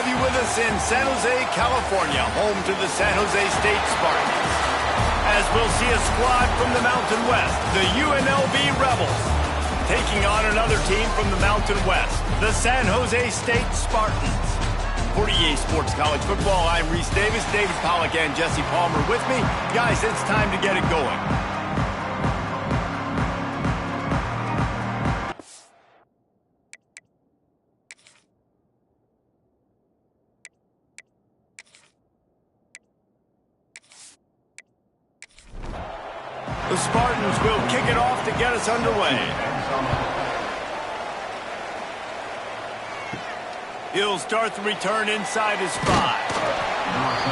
have you with us in San Jose, California, home to the San Jose State Spartans. As we'll see a squad from the Mountain West, the UNLV Rebels, taking on another team from the Mountain West, the San Jose State Spartans. For EA Sports College Football, I'm Reese Davis, David Pollack, and Jesse Palmer with me. Guys, it's time to get it going. The Spartans will kick it off to get us underway. He'll start the return inside his 5.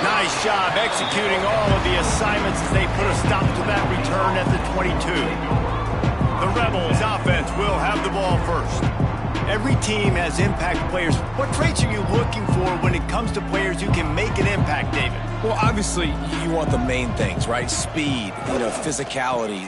Nice job executing all of the assignments as they put a stop to that return at the 22. The Rebels offense will have the ball first. Every team has impact players. What traits are you looking for when it comes to players who can make an impact, David? Well, obviously, you want the main things, right? Speed, physicality,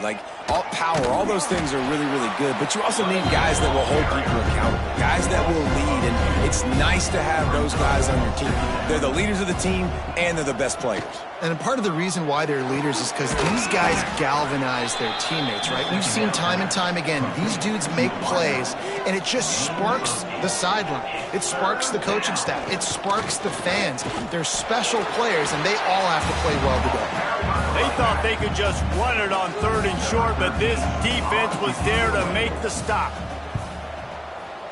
power. All those things are really, really good. But you also need guys that will hold people accountable, guys that will lead. And it's nice to have those guys on your team. They're the leaders of the team, and they're the best players. And part of the reason why they're leaders is because these guys galvanize their teammates, right? We've seen time and time again, these dudes make plays, and it just sparks the sideline. It sparks the coaching staff. It sparks the fans. They're special players, and they all have to play well today. They thought they could just run it on 3rd and short, but this defense was there to make the stop.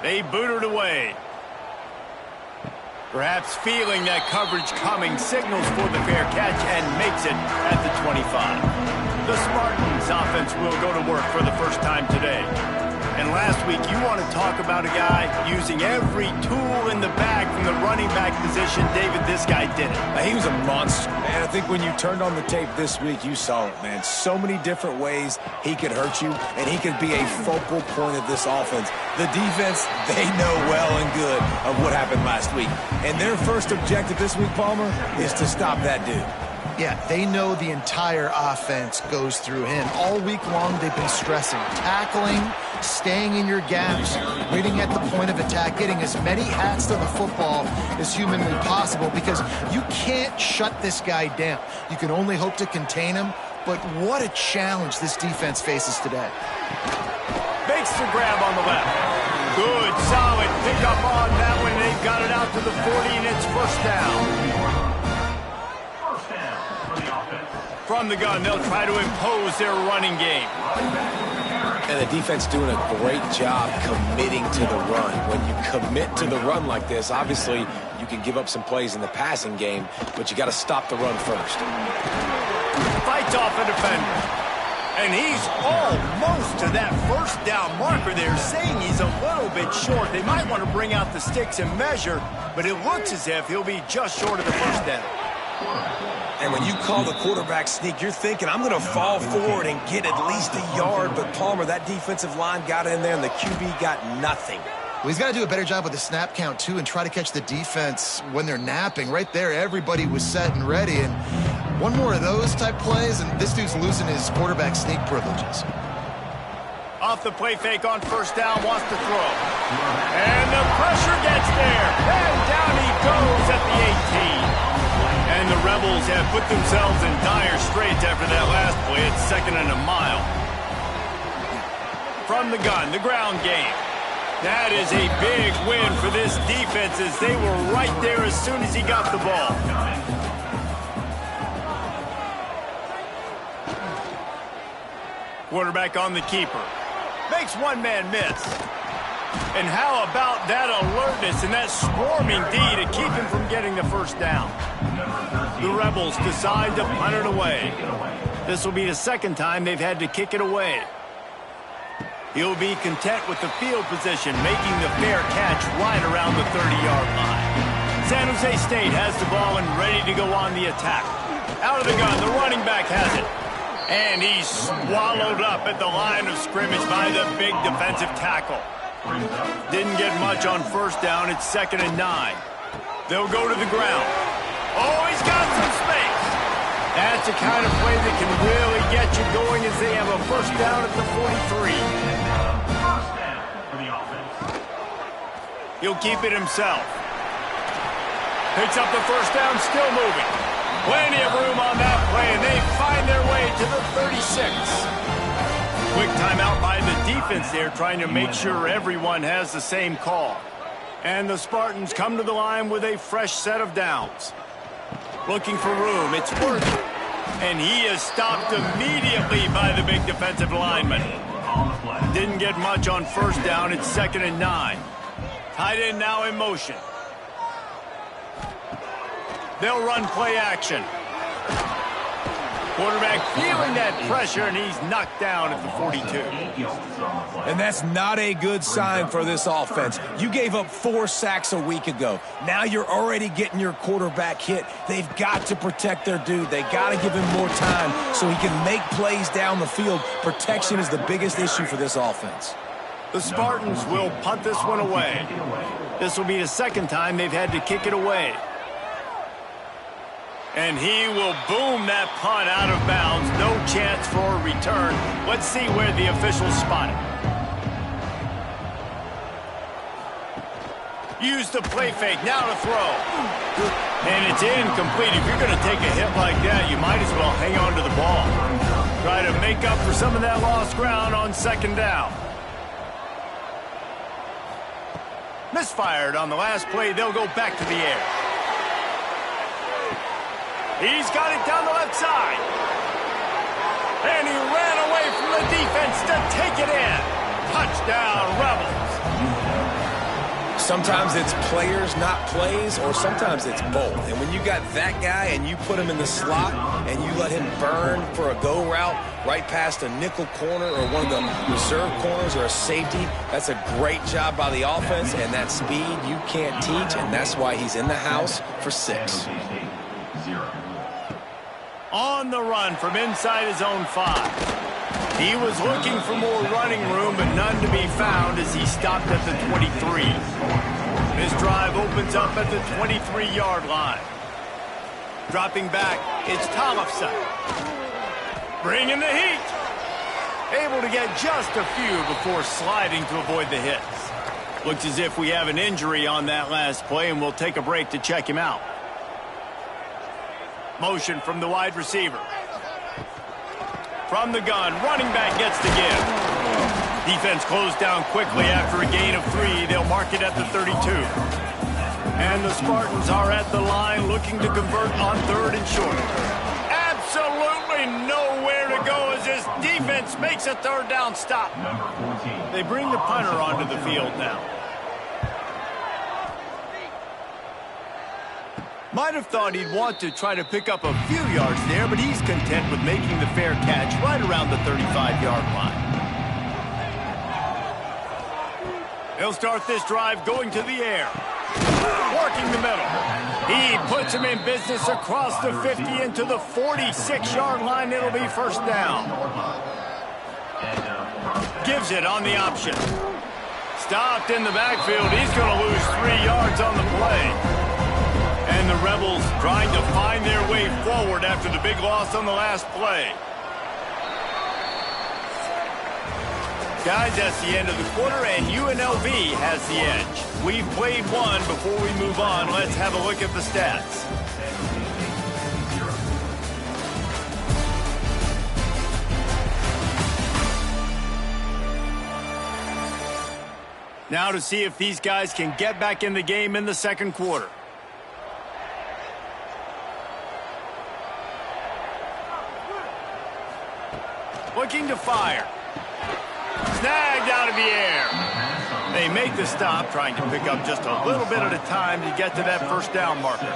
They booted away. Perhaps feeling that coverage coming, signals for the fair catch and makes it at the 25. The Spartans offense will go to work for the first time today. And last week, you want to talk about a guy using every tool in the bag from the running back position. David, this guy did it. He was a monster, man. I think when you turned on the tape this week, you saw it, man. So many different ways he could hurt you, and he could be a focal point of this offense. The defense, they know well and good of what happened last week. And their first objective this week, Palmer, is to stop that dude. Yeah, they know the entire offense goes through him. All week long, they've been stressing, tackling, staying in your gaps, waiting at the point of attack, getting as many hats to the football as humanly possible because you can't shut this guy down. You can only hope to contain him, but what a challenge this defense faces today. Makes the grab on the left. Good, solid pickup on that one. They've got it out to the 40, and it's first down. From the gun, they'll try to impose their running game. And the defense doing a great job committing to the run. When you commit to the run like this, obviously you can give up some plays in the passing game, but you got to stop the run first. Fights off a defender. And he's almost to that first down marker there, saying he's a little bit short. They might want to bring out the sticks and measure, but it looks as if he'll be just short of the first down. And when you call the quarterback sneak, you're thinking, I'm going to fall forward and get at least a yard. But, Palmer, that defensive line got in there, and the QB got nothing. Well, he's got to do a better job with the snap count, too, and try to catch the defense when they're napping. Right there, everybody was set and ready. And one more of those type plays, and this dude's losing his quarterback sneak privileges. Off the play fake on first down, wants to throw. And the pressure gets there. And down he goes at the 18. And the Rebels have put themselves in dire straits after that last play. It's 2nd and a mile. From the gun, the ground game. That is a big win for this defense as they were right there as soon as he got the ball. Quarterback on the keeper. Makes one man miss. And how about that alertness and that swarming D to keep him from getting the first down? The Rebels decide to punt it away. This will be the 2nd time they've had to kick it away. He'll be content with the field position, making the fair catch right around the 30-yard line. San Jose State has the ball and ready to go on the attack. Out of the gun, the running back has it. And he's swallowed up at the line of scrimmage by the big defensive tackle. Didn't get much on first down. It's 2nd and 9. They'll go to the ground. Oh, he's got some space. That's the kind of play that can really get you going as they have a first down at the 43. He'll keep it himself. Picks up the first down, still moving. Plenty of room on that play, and they find their way to the 36. Quick timeout by the defense there, trying to make sure everyone has the same call. And the Spartans come to the line with a fresh set of downs. Looking for room, it's working. And he is stopped immediately by the big defensive lineman. Didn't get much on first down, it's 2nd and 9. Tight end now in motion. They'll run play action. Quarterback feeling that pressure, and he's knocked down at the 42. And that's not a good sign for this offense. You gave up 4 sacks a week ago. Now you're already getting your quarterback hit. They've got to protect their dude. They got to give him more time so he can make plays down the field. Protection is the biggest issue for this offense. The Spartans will punt this one away. This will be the 2nd time they've had to kick it away. And he will boom that punt out of bounds. No chance for a return. Let's see where the officials spot it. Use the play fake. Now to throw. And it's incomplete. If you're going to take a hit like that, you might as well hang on to the ball. Try to make up for some of that lost ground on 2nd down. Misfired on the last play. They'll go back to the air. He's got it down the left side. And he ran away from the defense to take it in. Touchdown, Rebels. Sometimes it's players, not plays, or sometimes it's both. And when you got that guy and you put him in the slot and you let him burn for a go route right past a nickel corner or one of the reserve corners or a safety, that's a great job by the offense, and that speed you can't teach, and that's why he's in the house for 6. On the run from inside his own 5. He was looking for more running room, but none to be found as he stopped at the 23. His drive opens up at the 23-yard line. Dropping back, it's Tollefson. Bringing the heat. Able to get just a few before sliding to avoid the hits. Looks as if we have an injury on that last play, and we'll take a break to check him out. Motion from the wide receiver. From the gun, running back gets the give. Defense closed down quickly after a gain of 3. They'll mark it at the 32. And the Spartans are at the line looking to convert on 3rd and short. Absolutely nowhere to go as this defense makes a 3rd down stop. They bring the punter onto the field now. Might have thought he'd want to try to pick up a few yards there, but he's content with making the fair catch right around the 35-yard line. He'll start this drive going to the air. Working the middle. He puts him in business across the 50 into the 46-yard line. It'll be 1st down. Gives it on the option. Stopped in the backfield. He's going to lose 3 yards on the play. And the Rebels trying to find their way forward after the big loss on the last play. Guys, that's the end of the quarter, and UNLV has the edge. We've played one. Before we move on, let's have a look at the stats. Now to see if these guys can get back in the game in the 2nd quarter. Looking to fire. Snagged out of the air. They make the stop, trying to pick up just a little bit at a time to get to that 1st down marker.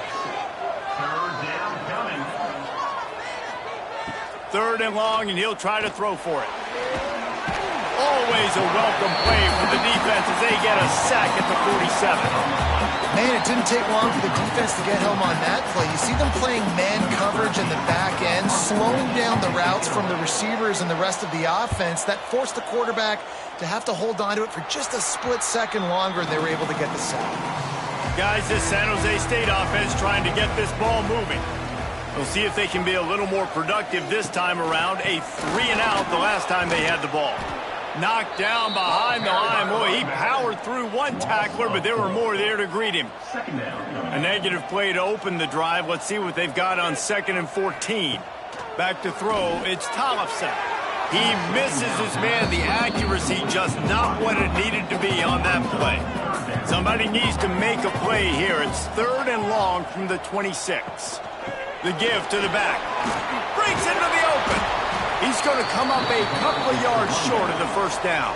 3rd and long, and he'll try to throw for it. Always a welcome play for the defense as they get a sack at the 47. Man, it didn't take long for the defense to get home on that play. You see them playing man coverage in the back end, slowing down the routes from the receivers and the rest of the offense. That forced the quarterback to have to hold on to it for just a split second longer, and they were able to get the sack. Guys, this San Jose State offense trying to get this ball moving. We'll see if they can be a little more productive this time around. A 3-and-out the last time they had the ball. Knocked down behind the line. Boy, he powered through one tackler, but there were more there to greet him. A negative play to open the drive. Let's see what they've got on 2nd and 14. Back to throw, it's Tollefson. He misses his man. The accuracy just not what it needed to be on that play. Somebody needs to make a play here. It's 3rd and long from the 26. The give to the back. Breaks into the open. He's going to come up a couple of yards short of the first down.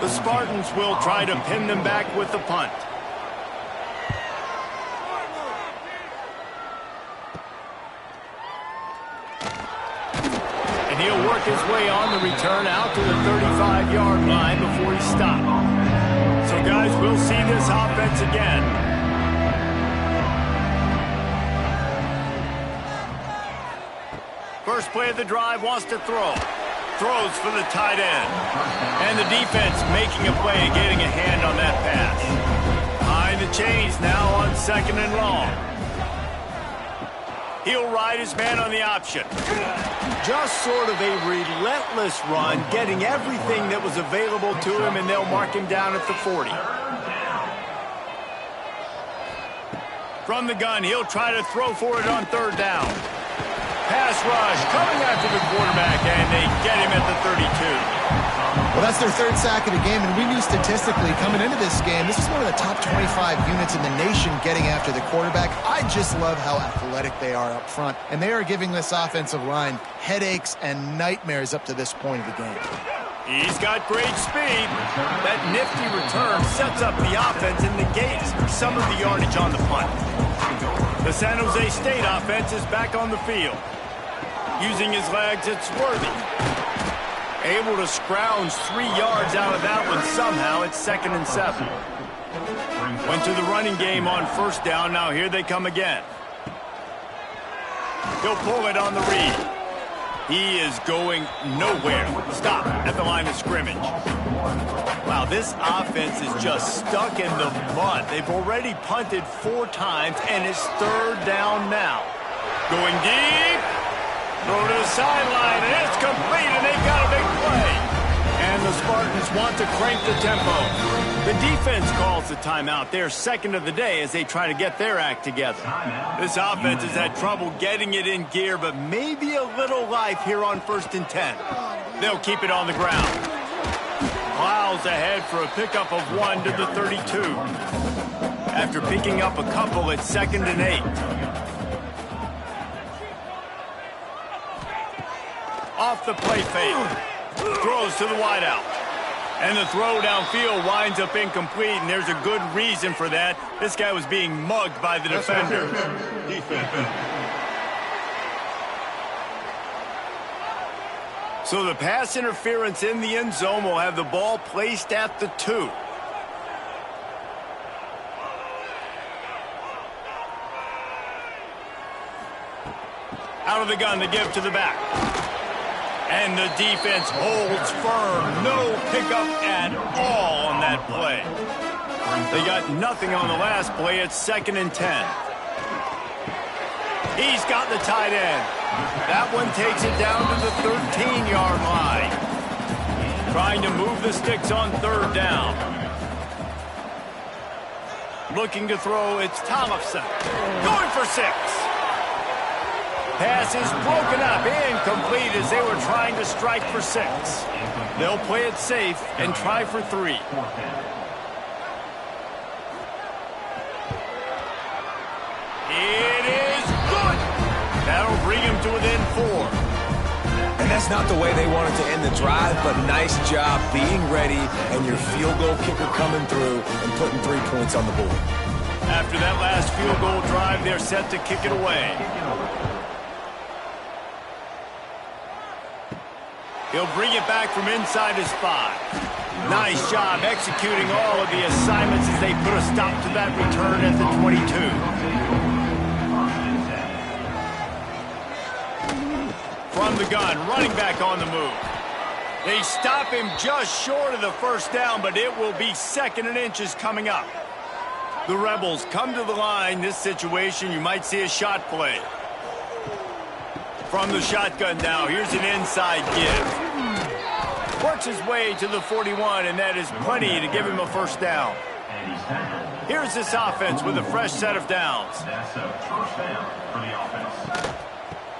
The Spartans will try to pin them back with the punt. And he'll work his way on the return out to the 35-yard line before he stopped. So, guys, we'll see this offense again. First play of the drive, wants to throw. Throws for the tight end. And the defense making a play, getting a hand on that pass. Behind the chains now on 2nd and long. He'll ride his man on the option. Just sort of a relentless run, getting everything that was available to him, and they'll mark him down at the 40. From the gun, he'll try to throw for it on 3rd down. Pass rush coming after the quarterback, and they get him at the 32. Well, that's their 3rd sack of the game, and we knew statistically coming into this game, this is one of the top 25 units in the nation getting after the quarterback. I just love how athletic they are up front, and they are giving this offensive line headaches and nightmares up to this point of the game. He's got great speed. That nifty return sets up the offense and negates some of the yardage on the punt. The San Jose State offense is back on the field. Using his legs, it's Worthy. Able to scrounge 3 yards out of that one somehow. It's 2nd and 7. Went to the running game on 1st down. Now here they come again. He'll pull it on the read. He is going nowhere. Stop at the line of scrimmage. Wow, this offense is just stuck in the mud. They've already punted 4 times, and it's 3rd down now. Going deep. Throw to the sideline, and it's complete, and they've got a big play. And the Spartans want to crank the tempo. The defense calls the timeout. They're 2nd of the day as they try to get their act together. This offense has had trouble getting it in gear, but maybe a little life here on 1st and 10. They'll keep it on the ground. Plows ahead for a pickup of 1 to the 32. After picking up a couple, it's 2nd and 8. Off the play fake. Throws to the wideout. And the throw downfield winds up incomplete, and there's a good reason for that. This guy was being mugged by the defender. So the pass interference in the end zone will have the ball placed at the 2. Out of the gun, the give to the back. And the defense holds firm. No pickup at all on that play. They got nothing on the last play. It's 2nd and 10. He's got the tight end. That one takes it down to the 13-yard line. Trying to move the sticks on 3rd down. Looking to throw, it's Tollefson. Going for 6. Pass is broken up, incomplete as they were trying to strike for 6. They'll play it safe and try for 3. It is good. That'll bring him to within 4. And that's not the way they wanted to end the drive, but nice job being ready and your field goal kicker coming through and putting 3 points on the board. After that last field goal drive, they're set to kick it away. He'll bring it back from inside his 5. Nice job executing all of the assignments as they put a stop to that return at the 22. From the gun, running back on the move. They stop him just short of the first down, but it will be 2nd and inches coming up. The Rebels come to the line. This situation, you might see a shot play. From the shotgun now, here's an inside give. Works his way to the 41, and that is plenty to give him a first down. Here's this offense with a fresh set of downs.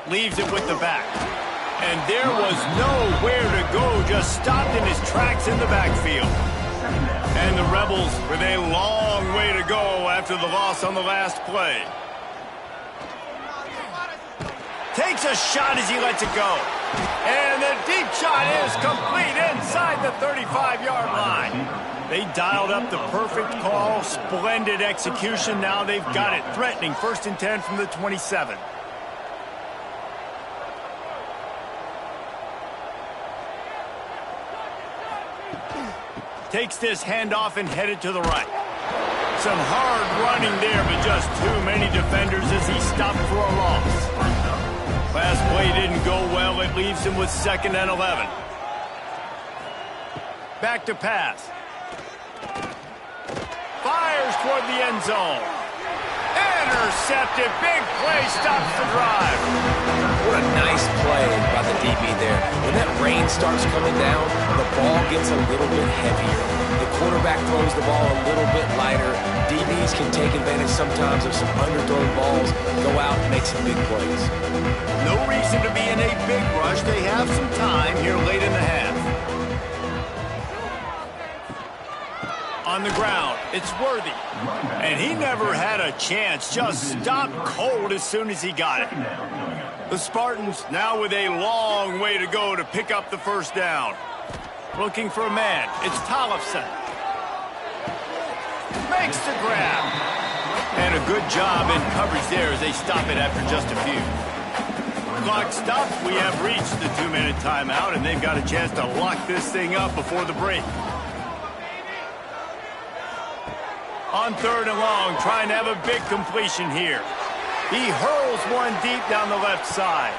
Leaves it with the back. And there was nowhere to go, just stopped in his tracks in the backfield. And the Rebels with a long way to go after the loss on the last play. Takes a shot as he lets it go. And the deep shot is complete inside the 35-yard line. They dialed up the perfect call, splendid execution. Now they've got it threatening 1st and 10 from the 27. Takes this handoff and headed to the right. Some hard running there, but just too many defenders as he stopped for a loss. Last play didn't go well. It leaves him with 2nd and 11. Back to pass. Fires toward the end zone. Intercepted. Big play stops the drive. What a nice play by the DB there. When that rain starts coming down, the ball gets a little bit heavier. The quarterback throws the ball a little bit lighter. DBs can take advantage sometimes of some underthrown balls, go out and make some big plays. No reason to be in a big rush. They have some time here late in the half. On the ground, it's Worthy. And he never had a chance, just stopped cold as soon as he got it. The Spartans now with a long way to go to pick up the first down. Looking for a man, it's Tollefson. Makes the grab. And a good job in coverage there as they stop it after just a few. Clock stopped, we have reached the 2-minute timeout, and they've got a chance to lock this thing up before the break. On 3rd and long, trying to have a big completion here. He hurls one deep down the left side.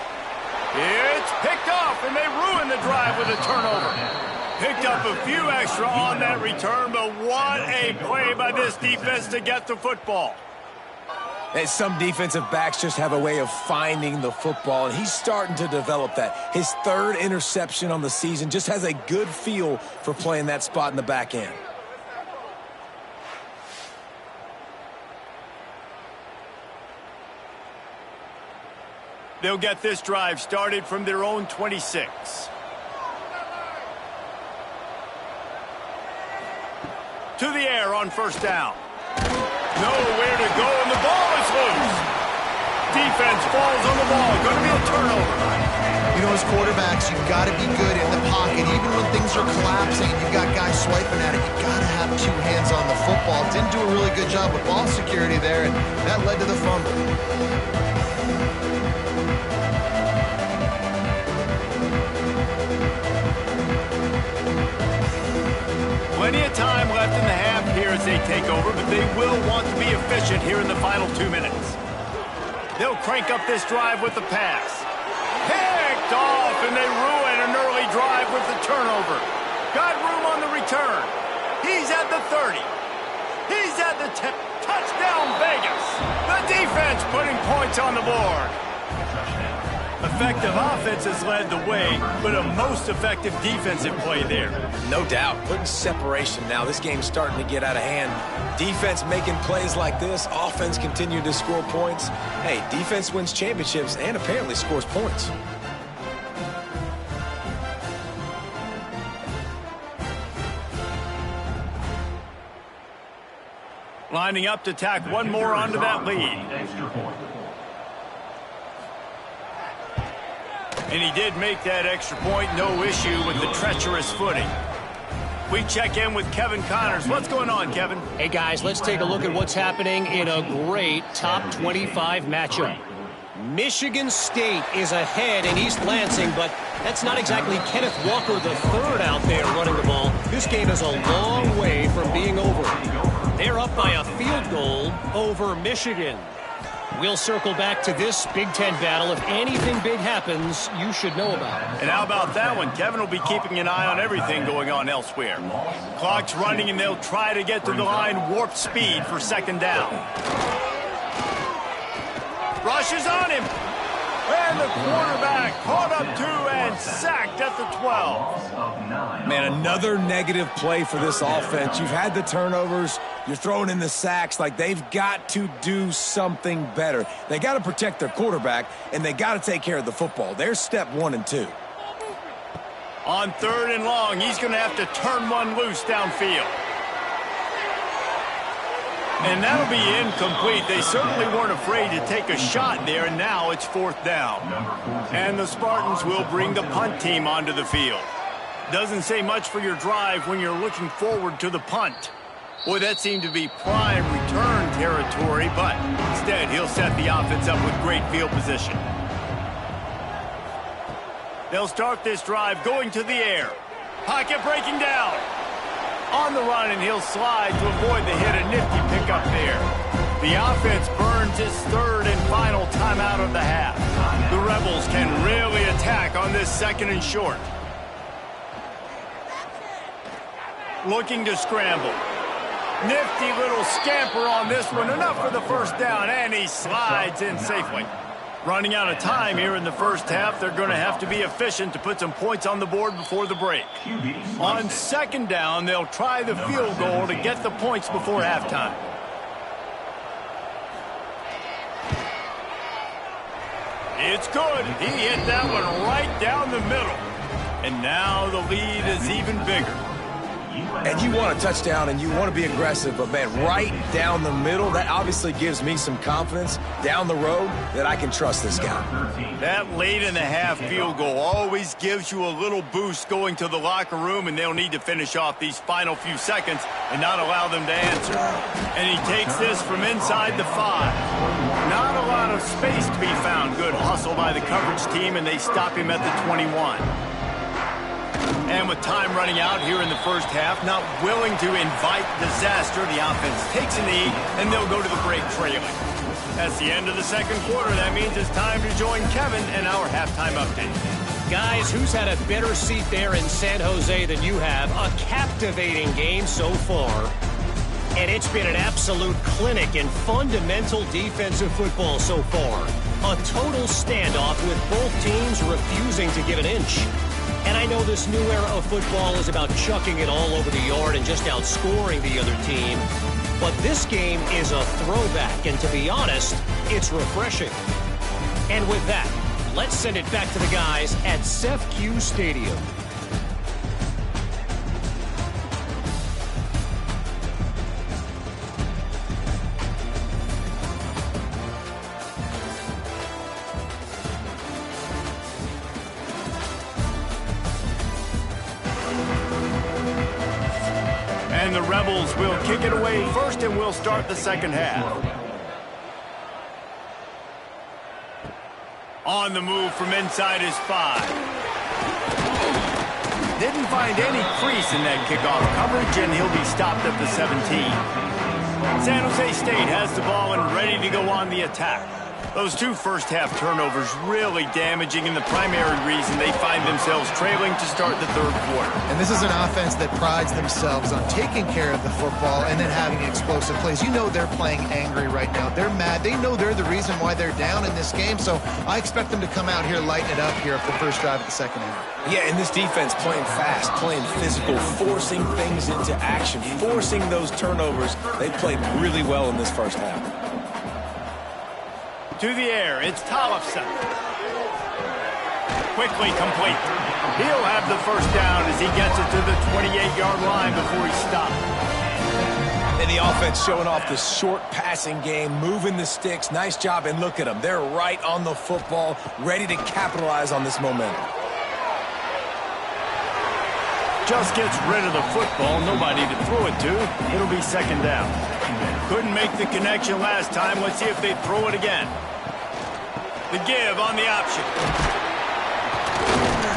It's picked off, and they ruin the drive with a turnover. Picked up a few extra on that return, but what a play by this defense to get the football. And some defensive backs just have a way of finding the football, and he's starting to develop that. His 3rd interception on the season, just has a good feel for playing that spot in the back end. They'll get this drive started from their own 26. To the air on 1st down. Nowhere to go, and the ball is loose. Defense falls on the ball. Going to be a turnover. You know, as quarterbacks, you've got to be good in the pocket. Even when things are collapsing, you've got guys swiping at it, you've got to have 2 hands on the football. Didn't do a really good job with ball security there, and that led to the fumble. Plenty of time left in the half here as they take over, but they will want to be efficient here in the final 2 minutes. They'll crank up this drive with the pass. Picked off, and they ruin an early drive with the turnover. Got room on the return. He's at the 30. He's at the 10. Touchdown, Vegas. The defense putting points on the board. Effective offense has led the way, but a most effective defensive play there. No doubt. Putting separation now. This game's starting to get out of hand. Defense making plays like this. Offense continuing to score points. Hey, defense wins championships and apparently scores points. Lining up to tack one more onto that lead. And he did make that extra point, no issue with the treacherous footing. We check in with Kevin Connors. What's going on, Kevin? Hey, guys, let's take a look at what's happening in a great top 25 matchup. Michigan State is ahead in East Lansing, but that's not exactly Kenneth Walker III out there running the ball. This game is a long way from being over. They're up by a field goal over Michigan. We'll circle back to this Big Ten battle. If anything big happens, you should know about it. And how about that one? Kevin will be keeping an eye on everything going on elsewhere. Clock's running, and they'll try to get to the line warp speed for 2nd down. Rush is on him. And the quarterback caught up to and sacked at the 12. Man, another negative play for this offense. You've had the turnovers. You're throwing in the sacks. Like, they've got to do something better. They got to protect their quarterback, and they got to take care of the football. There's step 1 and 2. On 3rd and long, he's going to have to turn one loose downfield. And that'll be incomplete. They certainly weren't afraid to take a shot there, and now it's 4th down. And the Spartans will bring the punt team onto the field. Doesn't say much for your drive when you're looking forward to the punt. Boy, that seemed to be prime return territory, but instead he'll set the offense up with great field position. They'll start this drive going to the air. Pocket breaking down. On the run, and he'll slide to avoid the hit. A nifty pickup there. The offense burns its 3rd and final timeout of the half. The Rebels can really attack on this 2nd and short. Looking to scramble. Nifty little scamper on this one. Enough for the 1st down, and he slides in safely. Running out of time here in the 1st half. They're going to have to be efficient to put some points on the board before the break. On 2nd down, they'll try the field goal to get the points before halftime. It's good. He hit that one right down the middle. And now the lead is even bigger. And you want a touchdown, and you want to be aggressive, but, man, right down the middle, that obviously gives me some confidence down the road that I can trust this guy. That late-in-the-half field goal always gives you a little boost going to the locker room, and they'll need to finish off these final few seconds and not allow them to answer. And he takes this from inside the 5. Not a lot of space to be found. Good hustle by the coverage team, and they stop him at the 21. And with time running out here in the 1st half, not willing to invite disaster, the offense takes a knee, and they'll go to the break trailing. That's the end of the 2nd quarter. That means it's time to join Kevin and our halftime update. Guys, who's had a better seat there in San Jose than you have? A captivating game so far. And it's been an absolute clinic in fundamental defensive football so far. A total standoff with both teams refusing to give an inch. And I know this new era of football is about chucking it all over the yard and just outscoring the other team. But this game is a throwback, and to be honest, it's refreshing. And with that, let's send it back to the guys at CEFQ Stadium. And the Rebels will kick it away first, and we'll start the 2nd half. On the move from inside his 5. Didn't find any crease in that kickoff coverage, and he'll be stopped at the 17. San Jose State has the ball and ready to go on the attack. Those 2 first-half turnovers really damaging, and the primary reason they find themselves trailing to start the 3rd quarter. And this is an offense that prides themselves on taking care of the football and then having explosive plays. You know they're playing angry right now. They're mad. They know they're the reason why they're down in this game, so I expect them to come out here, lighten it up here at the first drive of the 2nd half. Yeah, and this defense playing fast, playing physical, forcing things into action, forcing those turnovers. They played really well in this 1st half. To the air, it's Tollefson. Quickly complete. He'll have the 1st down as he gets it to the 28-yard line before he's stopped. And the offense showing off the short passing game, moving the sticks. Nice job, and look at them. They're right on the football, ready to capitalize on this momentum. Just gets rid of the football, nobody to throw it to. It'll be 2nd down. Couldn't make the connection last time. Let's see if they throw it again. The give on the option.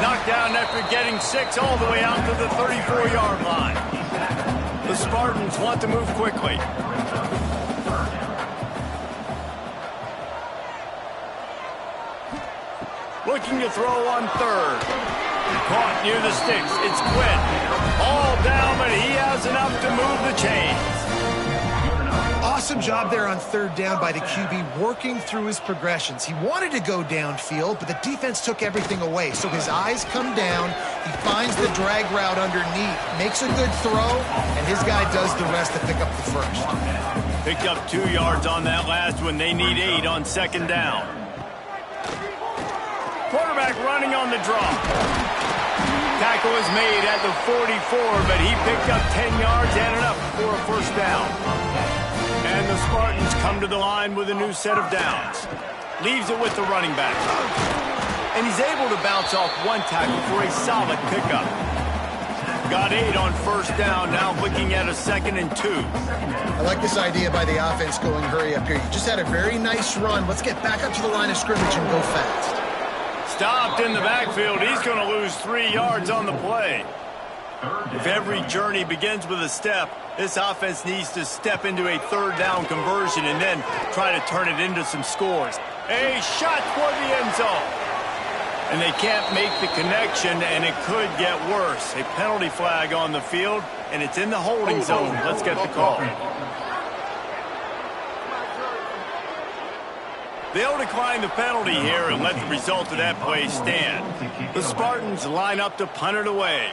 Knocked down after getting 6 all the way out to the 34-yard line. The Spartans want to move quickly. Looking to throw on 3rd. Caught near the sticks. It's Quinn. All down, but he has enough to move the chains. awesome job there on third down by the QB, working through his progressions. He wanted to go downfield, but the defense took everything away. So his eyes come down, he finds the drag route underneath, makes a good throw, and his guy does the rest to pick up the first. Picked up 2 yards on that last one. They need 8 on second down. Quarterback running on the draw. Tackle is made at the 44, but he picked up 10 yards and enough for a first down. And the Spartans come to the line with a new set of downs. Leaves it with the running back. And he's able to bounce off one tackle for a solid pickup. Got 8 on first down, now looking at a 2nd and 2. I like this idea by the offense going hurry up here. You just had a very nice run. Let's get back up to the line of scrimmage and go fast. Stopped in the backfield. He's going to lose 3 yards on the play. If every journey begins with a step, this offense needs to step into a third down conversion and then try to turn it into some scores. A shot toward the end zone. And they can't make the connection, and it could get worse. A penalty flag on the field, and it's in the holding zone. Let's get the call. They'll decline the penalty here and let the result of that play stand. The Spartans line up to punt it away.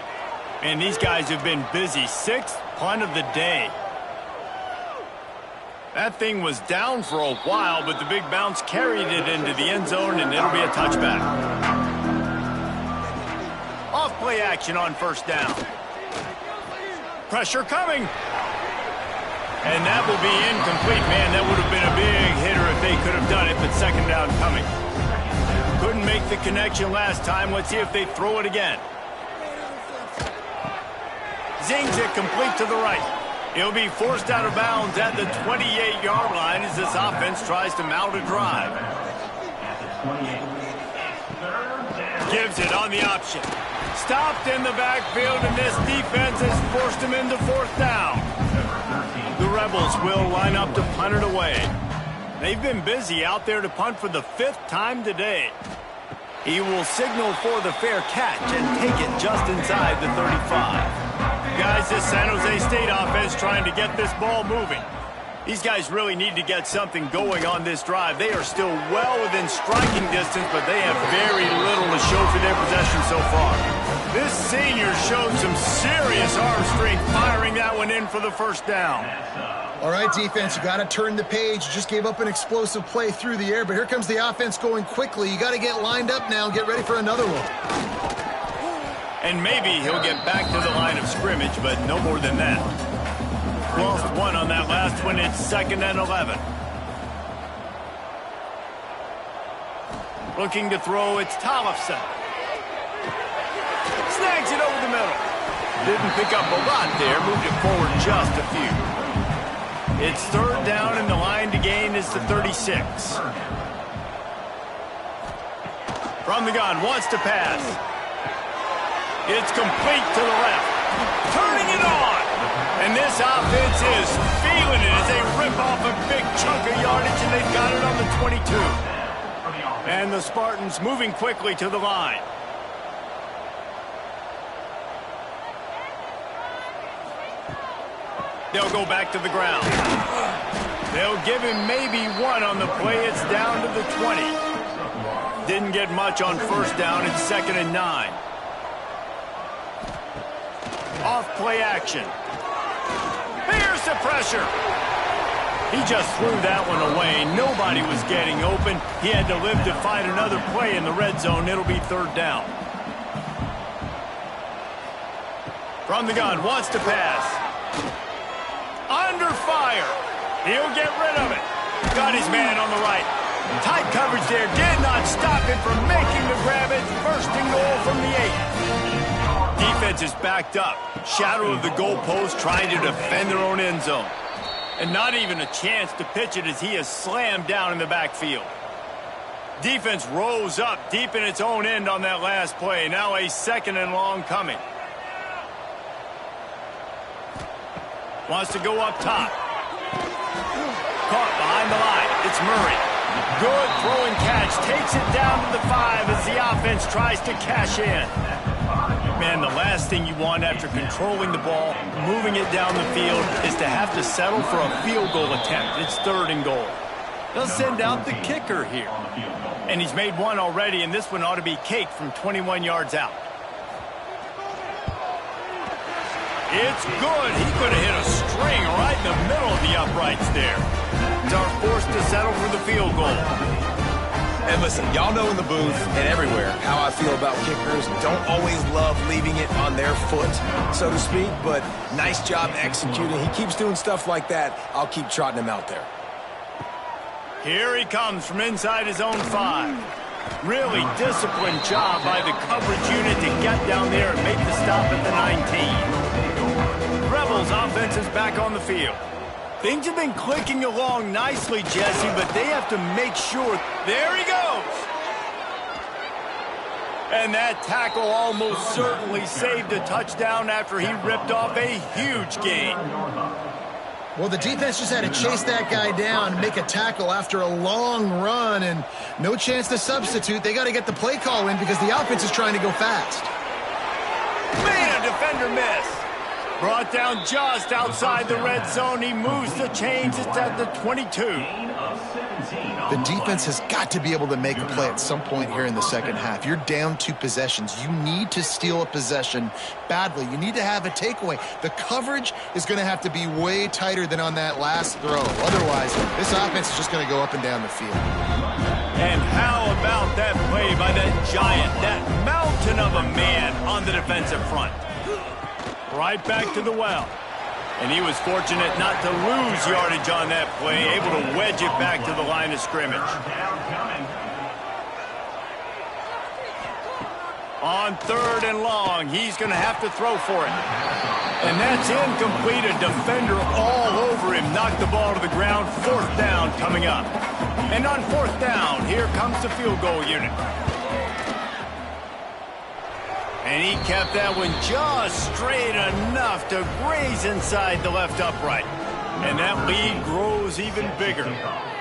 And these guys have been busy. 6th punt of the day. That thing was down for a while, but the big bounce carried it into the end zone, and it'll be a touchback. Off play action on first down. Pressure coming. And that will be incomplete. Man, that would have been a big hitter if they could have done it, but second down coming. Couldn't make the connection last time. Let's see if they throw it again. Zings it complete to the right. He'll be forced out of bounds at the 28-yard line as this offense tries to mount a drive. Gives it on the option. Stopped in the backfield, and this defense has forced him into fourth down. The Rebels will line up to punt it away. They've been busy out there to punt for the 5th time today. He will signal for the fair catch and take it just inside the 35. Guys, this San Jose State offense trying to get this ball moving. These guys really need to get something going on this drive. They are still well within striking distance, but they have very little to show for their possession so far. This senior showed some serious arm strength firing that one in for the first down. All right, defense, you got to turn the page. You just gave up an explosive play through the air, but here comes the offense going quickly. You got to get lined up now and get ready for another one. And maybe he'll get back to the line of scrimmage, but no more than that. Lost 1 on that last one. It's 2nd and 11. Looking to throw, it's Tollefson. Snags it over the middle. Didn't pick up a lot there. Moved it forward just a few. It's 3rd down, and the line to gain is the 36. From the gun, wants to pass. It's complete to the left. Turning it on. And this offense is feeling it as they rip off a big chunk of yardage, and they've got it on the 22. And the Spartans moving quickly to the line. They'll go back to the ground. They'll give him maybe 1 on the play. It's down to the 20. Didn't get much on first down. It's 2nd and 9. Off play action. Here's the pressure. He just threw that one away. Nobody was getting open. He had to live to fight another play in the red zone. It'll be 3rd down. From the gun, wants to pass. Under fire. He'll get rid of it. Got his man on the right. Tight coverage there. Did not stop it from making the grab. It's 1st and goal from the 8. Defense is backed up. Shadow of the goalpost trying to defend their own end zone. And not even a chance to pitch it as he is slammed down in the backfield. Defense rose up deep in its own end on that last play. Now a 2nd and long coming. Wants to go up top. Caught behind the line. It's Murray. Good throw and catch. Takes it down to the 5 as the offense tries to cash in. Man, the last thing you want after controlling the ball, moving it down the field, is to have to settle for a field goal attempt. It's 3rd and goal. They'll send out the kicker here. And he's made one already, and this one ought to be caked from 21 yards out. It's good. He could have hit a string right in the middle of the uprights there. Are forced to settle for the field goal. And listen, y'all know in the booth and everywhere how I feel about kickers. Don't always love leaving it on their foot, so to speak, but nice job executing. He keeps doing stuff like that. I'll keep trotting him out there. Here he comes from inside his own 5. Really disciplined job by the coverage unit to get down there and make the stop at the 19. Rebels offense is back on the field. Things have been clicking along nicely, Jesse, but they have to make sure. There he goes. And that tackle almost certainly saved a touchdown after he ripped off a huge gain. Well, the defense just had to chase that guy down and make a tackle after a long run, and no chance to substitute. They got to get the play call in because the offense is trying to go fast. Man, a defender miss. Brought down just outside the red zone. He moves the chains. It's at the 22. The defense has got to be able to make a play at some point here in the second half. You're down 2 possessions. You need to steal a possession badly. You need to have a takeaway. The coverage is going to have to be way tighter than on that last throw. Otherwise, this offense is just going to go up and down the field. And how about that play by that giant, that mountain of a man on the defensive front? Right back to the well. And he was fortunate not to lose yardage on that play, able to wedge it back to the line of scrimmage. On 3rd and long, he's going to have to throw for it. And that's incomplete. A defender all over him. Knocked the ball to the ground. 4th down coming up. And on 4th down, here comes the field goal unit. And he kept that one just straight enough to graze inside the left upright. And that lead grows even bigger.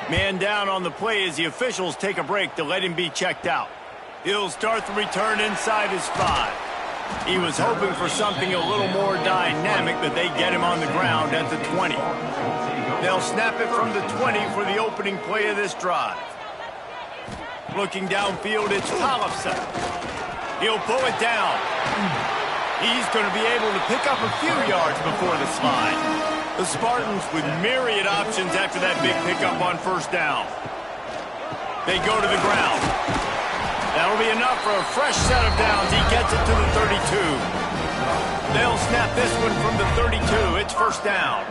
Man down on the play as the officials take a break to let him be checked out. He'll start the return inside his 5. He was hoping for something a little more dynamic, but they get him on the ground at the 20. They'll snap it from the 20 for the opening play of this drive. Looking downfield, it's Tollefson. He'll pull it down. He's going to be able to pick up a few yards before the slide. The Spartans with myriad options after that big pickup on 1st down. They go to the ground. That'll be enough for a fresh set of downs. He gets it to the 32. They'll snap this one from the 32. It's 1st down.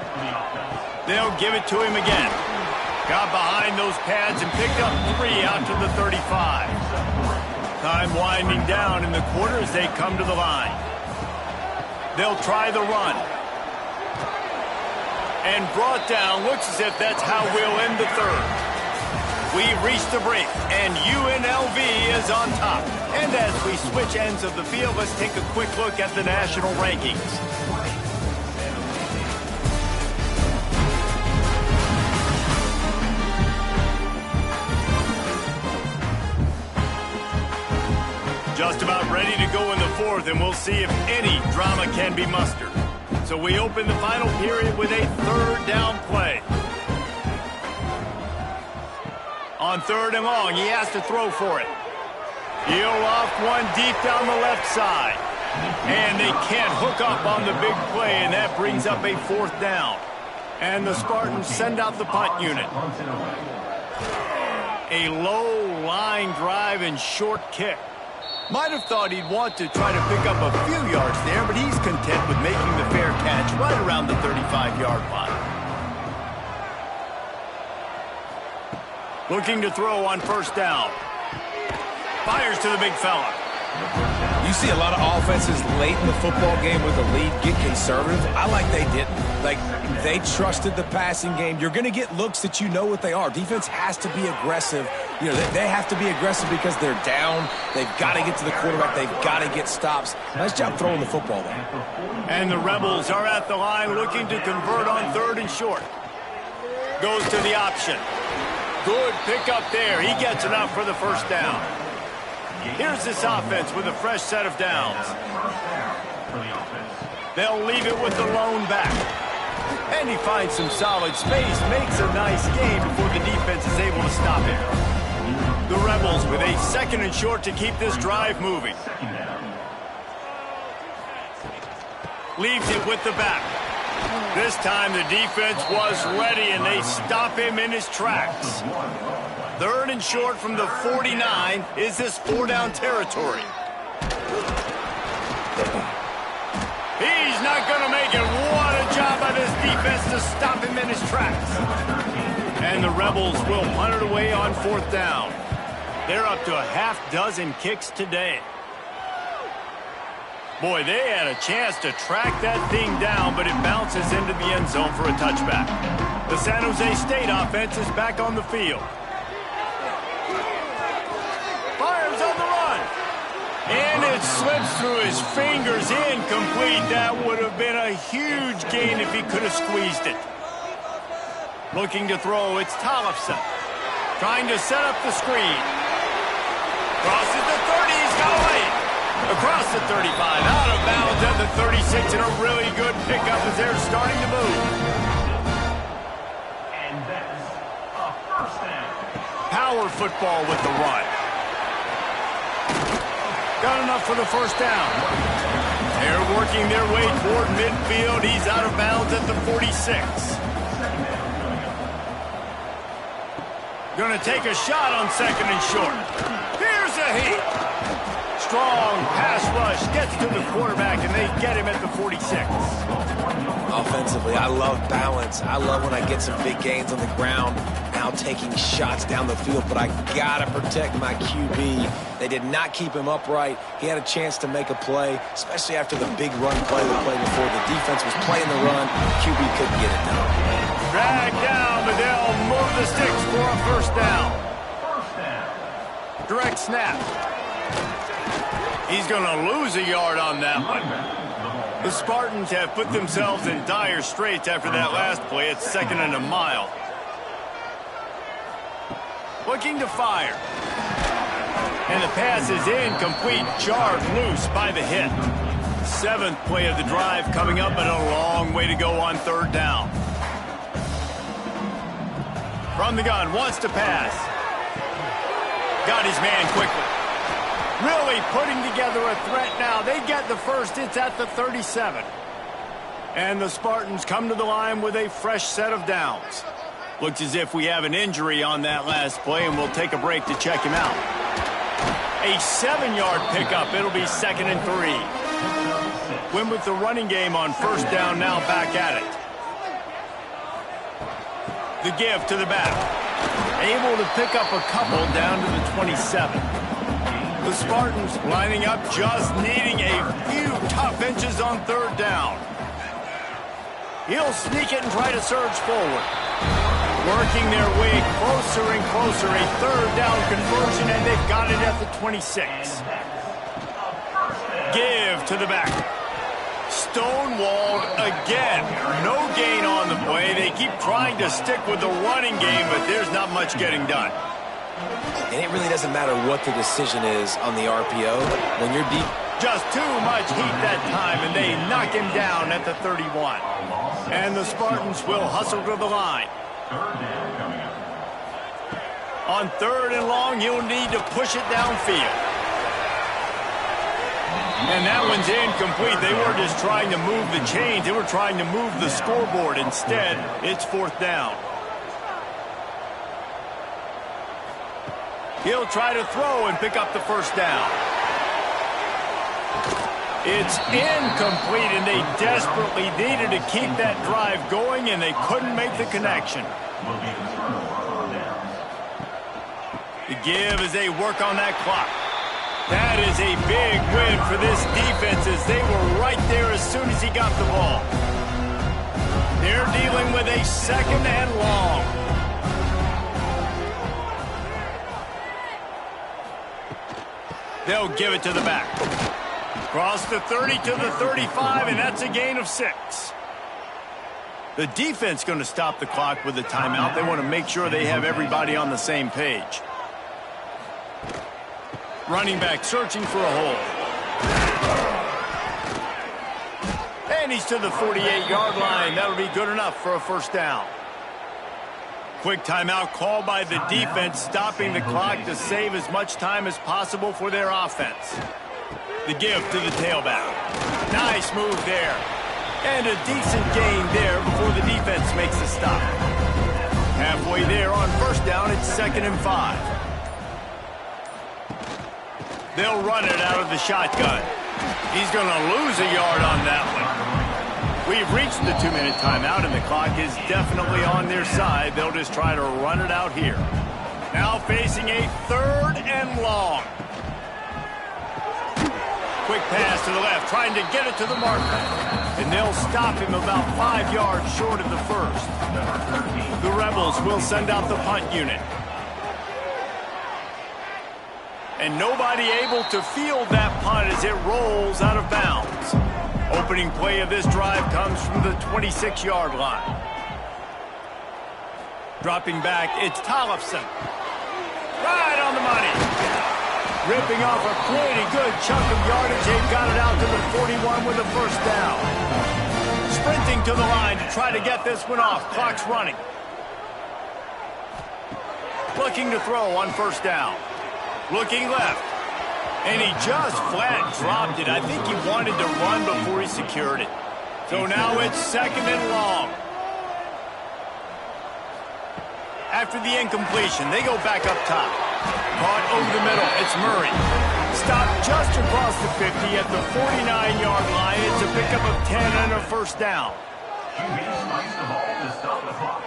They'll give it to him again. Got behind those pads and picked up 3 out to the 35. Time winding down in the quarter as they come to the line. They'll try the run. And brought down. Looks as if that's how we'll end the 3rd. We've reached the break, and UNLV is on top. And as we switch ends of the field, let's take a quick look at the national rankings. Just about ready to go in the 4th, and we'll see if any drama can be mustered. So we open the final period with a 3rd down play. On 3rd and long, he has to throw for it. He'll off one deep down the left side. And they can't hook up on the big play, and that brings up a 4th down. And the Spartans send out the punt unit. A low line drive and short kick. Might have thought he'd want to try to pick up a few yards there, but he's content with making the fair catch right around the 35-yard line. Looking to throw on 1st down. Fires to the big fella. You see a lot of offenses late in the football game with a lead get conservative. I like they didn't. Like, they trusted the passing game. You're going to get looks that you know what they are. Defense has to be aggressive. You know, they have to be aggressive because they're down. They've got to get to the quarterback. They've got to get stops. Nice job throwing the football there. And the Rebels are at the line looking to convert on 3rd and short. Goes to the option. Good pickup there. He gets enough for the 1st down. Here's this offense with a fresh set of downs. They'll leave it with the lone back. And he finds some solid space, makes a nice gain before the defense is able to stop him. The Rebels with a 2nd and short to keep this drive moving. Leaves it with the back. This time the defense was ready and they stop him in his tracks. 3rd and short from the 49. Is this 4-down territory? He's not going to make it. What a job by this defense to stop him in his tracks. And the Rebels will punt it away on 4th down. They're up to a half-dozen kicks today. Boy, they had a chance to track that thing down, but it bounces into the end zone for a touchback. The San Jose State offense is back on the field. Fires on the run. And it slips through his fingers, incomplete. That would have been a huge gain if he could have squeezed it. Looking to throw, it's Tollefson. Trying to set up the screen. Crosses the 30, he's got away. Across the 35, out of bounds at the 36, and a really good pickup as they're starting to move. And that's a 1st down. Power football with the run. Got enough for the 1st down. They're working their way toward midfield. He's out of bounds at the 46. Going to take a shot on 2nd and short. Here's a heat. Strong pass rush gets to the quarterback, and they get him at the 46. Offensively, I love balance. I love when I get some big gains on the ground, now taking shots down the field, but I got to protect my QB. They did not keep him upright. He had a chance to make a play, especially after the big run play they played before. The defense was playing the run. QB couldn't get it done. Drag down, but they'll move the sticks for a 1st down. Direct snap. He's going to lose a yard on that one. The Spartans have put themselves in dire straits after that last play. It's 2nd and a mile. Looking to fire. And the pass is incomplete, jarred loose by the hit. 7th play of the drive coming up, and a long way to go on 3rd down. From the gun, wants to pass. Got his man quickly. Really putting together a threat now. They get the 1st. It's at the 37. And the Spartans come to the line with a fresh set of downs. Looks as if we have an injury on that last play, and we'll take a break to check him out. A 7-yard pickup. It'll be 2nd and 3. Win with the running game on 1st down, now back at it. The give to the back. Able to pick up a couple down to the 27. The Spartans lining up, just needing a few tough inches on 3rd down. He'll sneak it and try to surge forward. Working their way closer and closer. A 3rd down conversion, and they've got it at the 26. Give to the back. Stonewalled again. No gain on the play. They keep trying to stick with the running game, but there's not much getting done. And it really doesn't matter what the decision is on the RPO. When you're deep, just too much heat that time, and they knock him down at the 31. And the Spartans will hustle to the line. On 3rd and long, you'll need to push it downfield. And that one's incomplete. They were just trying to move the chains. They were trying to move the scoreboard. Instead, it's 4th down. He'll try to throw and pick up the 1st down. It's incomplete, and they desperately needed to keep that drive going, and they couldn't make the connection. The give as they work on that clock. That is a big win for this defense, as they were right there as soon as he got the ball. They're dealing with a 2nd and long. They'll give it to the back. Cross the 30 to the 35, and that's a gain of 6. The defense going to stop the clock with the timeout. They want to make sure they have everybody on the same page. Running back searching for a hole. And he's to the 48-yard line. That'll be good enough for a first down. Quick timeout called by the defense, stopping the clock to save as much time as possible for their offense. The give to the tailback. Nice move there. And a decent gain there before the defense makes the stop. Halfway there on first down, it's 2nd and 5. They'll run it out of the shotgun. He's going to lose a yard on that one. We've reached the 2-minute timeout, and the clock is definitely on their side. They'll just try to run it out here. Now facing a 3rd and long. Quick pass to the left, trying to get it to the marker. And they'll stop him about 5 yards short of the first. The Rebels will send out the punt unit. And nobody able to field that punt as it rolls out of bounds. Opening play of this drive comes from the 26-yard line. Dropping back, it's Tollefson. Right on the money. Ripping off a pretty good chunk of yardage. They've got it out to the 41 with a first down. Sprinting to the line to try to get this one off. Clock's running. Looking to throw on first down. Looking left. And he just flat dropped it. I think he wanted to run before he secured it. So now it's 2nd and long. After the incompletion, they go back up top. Caught over the middle. It's Murray. Stopped just across the 50 at the 49-yard line. It's a pickup of 10 and a first down.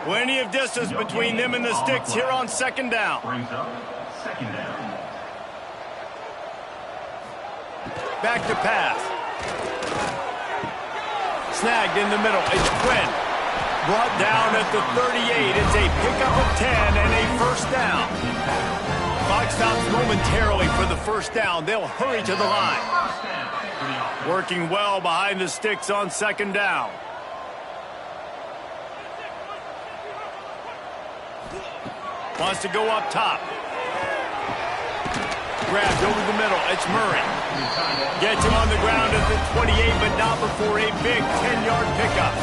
Plenty of distance between them and the sticks here on 2nd down. Back to pass. Snagged in the middle. It's Quinn. Brought down at the 38. It's a pickup of 10 and a first down. Clock stops momentarily for the first down. They'll hurry to the line. Working well behind the sticks on 2nd down. Wants to go up top. Grabbed over the middle. It's Murray. Gets him on the ground at the 28, but not before a big 10-yard pickup.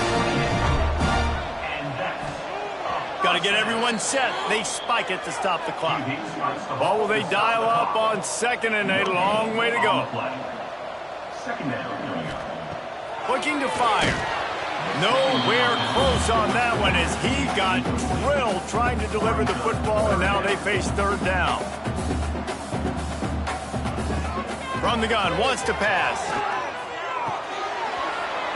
Got to get everyone set. They spike it to stop the clock. Well, will they dial up on 2nd and a long way to go? Looking to fire. Nowhere close on that one as he got drilled trying to deliver the football, and now they face 3rd down. From the gun, wants to pass.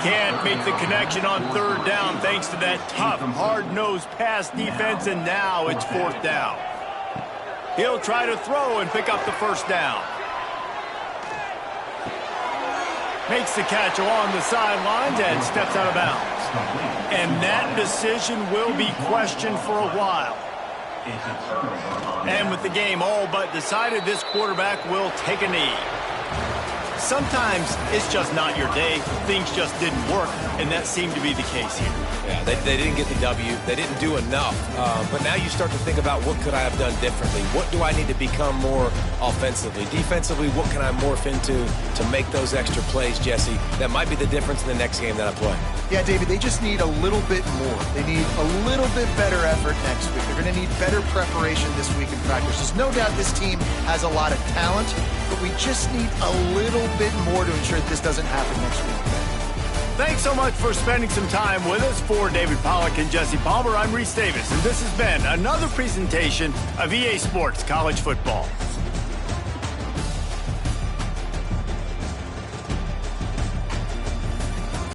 Can't make the connection on 3rd down thanks to that tough, hard-nosed pass defense, and now it's 4th down. He'll try to throw and pick up the first down. Makes the catch along the sidelines and steps out of bounds. And that decision will be questioned for a while. And with the game all but decided, this quarterback will take a knee. Sometimes it's just not your day. Things just didn't work, and that seemed to be the case here. Yeah, they didn't get the W. They didn't do enough. But now you start to think about what could I have done differently? What do I need to become more offensively? Defensively, what can I morph into to make those extra plays, Jesse? That might be the difference in the next game that I play. Yeah, David, they just need a little bit more. They need a little bit better effort next week. They're going to need better preparation this week in practice. There's no doubt this team has a lot of talent, but we just need a little bit more to ensure that this doesn't happen next week. Thanks so much for spending some time with us. For David Pollack and Jesse Palmer, I'm Reese Davis, and this has been another presentation of EA Sports College Football.